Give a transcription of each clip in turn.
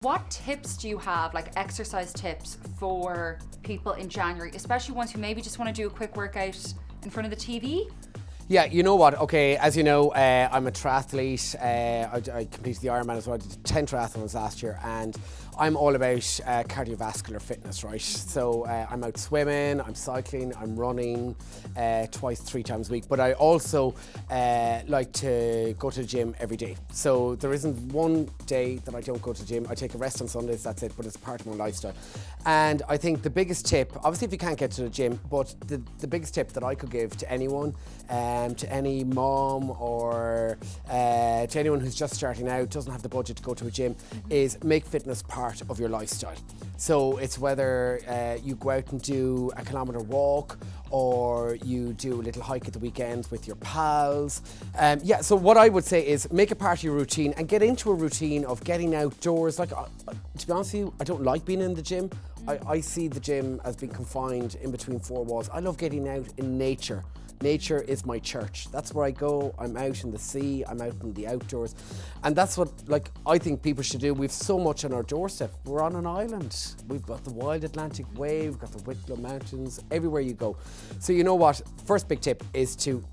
What tips do you have, like exercise tips for people in January, especially ones who maybe just want to do a quick workout in front of the TV? Yeah, you know what? Okay, as you know, I'm a triathlete. I completed the Ironman as well. I did 10 triathlons last year, and I'm all about cardiovascular fitness, right? So I'm out swimming, I'm cycling, I'm running twice, 3 times a week. But I also like to go to the gym every day. So there isn't one day that I don't go to the gym. I take a rest on Sundays, that's it, but it's part of my lifestyle. And I think the biggest tip, obviously if you can't get to the gym, but the biggest tip that I could give to anyone, to any mom or to anyone who's just starting out, doesn't have the budget to go to a gym, is make fitness part of your lifestyle. So it's whether you go out and do a kilometre walk, or you do a little hike at the weekend with your pals. Yeah, so what I would say is make it part of your routine and get into a routine of getting outdoors. Like, to be honest with you, I don't like being in the gym. I see the gym as being confined in between 4 walls. I love getting out in nature. Nature is my church. That's where I go. I'm out in the sea, I'm out in the outdoors. And that's what, like, I think people should do. We've so much on our doorstep. We're on an island. We've got the wild Atlantic wave, we've got the Wicklow Mountains, everywhere you go. So you know what? First big tip is to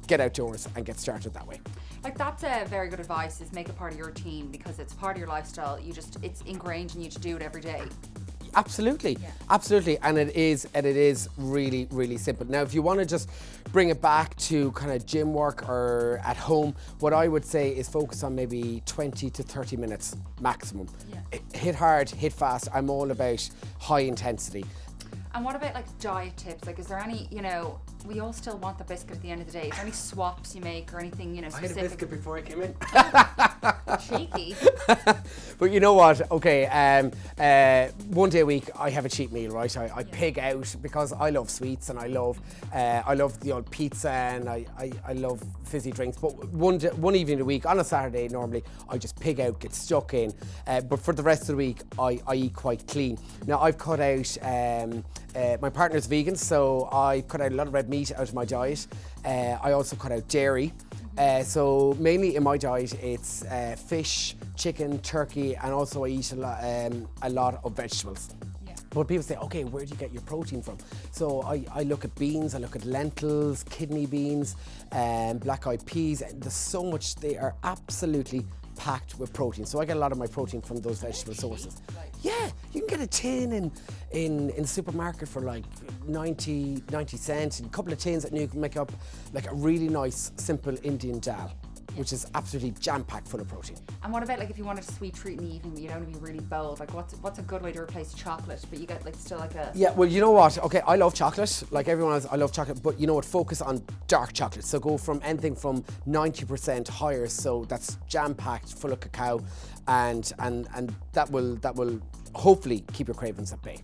get outdoors and get started that way. Like, that's a very good advice, is make it part of your routine, because it's part of your lifestyle. It's ingrained in you to do it every day. Absolutely, absolutely, and it is really, really simple. Now, if you want to just bring it back to kind of gym work or at home, what I would say is focus on maybe 20 to 30 minutes maximum. Hit hard, hit fast. I'm all about high intensity. And what about like diet tips? Like, is there any, we all still want the biscuit at the end of the day. Is there any swaps you make or anything, specific? I had a biscuit before I came in. Cheeky. But you know what? Okay, one day a week I have a cheat meal, right? I pig out because I love sweets and I love the old pizza and I love fizzy drinks. But one evening a week, on a Saturday normally, I just pig out, get stuck in. But for the rest of the week, I eat quite clean. Now, I've cut out, my partner's vegan, so I cut out a lot of red meat out of my diet. I also cut out dairy. So mainly in my diet it's fish, chicken, turkey, and also I eat a lot of vegetables. But people say, okay, where do you get your protein from? So I look at beans, I look at lentils, kidney beans, black-eyed peas. There's so much, they are absolutely packed with protein. So I get a lot of my protein from those vegetable sources. Yeah, you can get a tin in the supermarket for like 90 cents, and a couple of tins, and you can make up like a really nice, simple Indian dal, which is absolutely jam-packed full of protein. And what about like if you wanted a sweet treat in the evening, but you don't want to be really bold? Like, what's a good way to replace chocolate, but you get like still like a... Yeah, well, you know what? Okay, I love chocolate. Like everyone else, I love chocolate. But you know what? Focus on dark chocolate. So go from anything from 90% higher. So that's jam-packed, full of cacao, and that will hopefully keep your cravings at bay.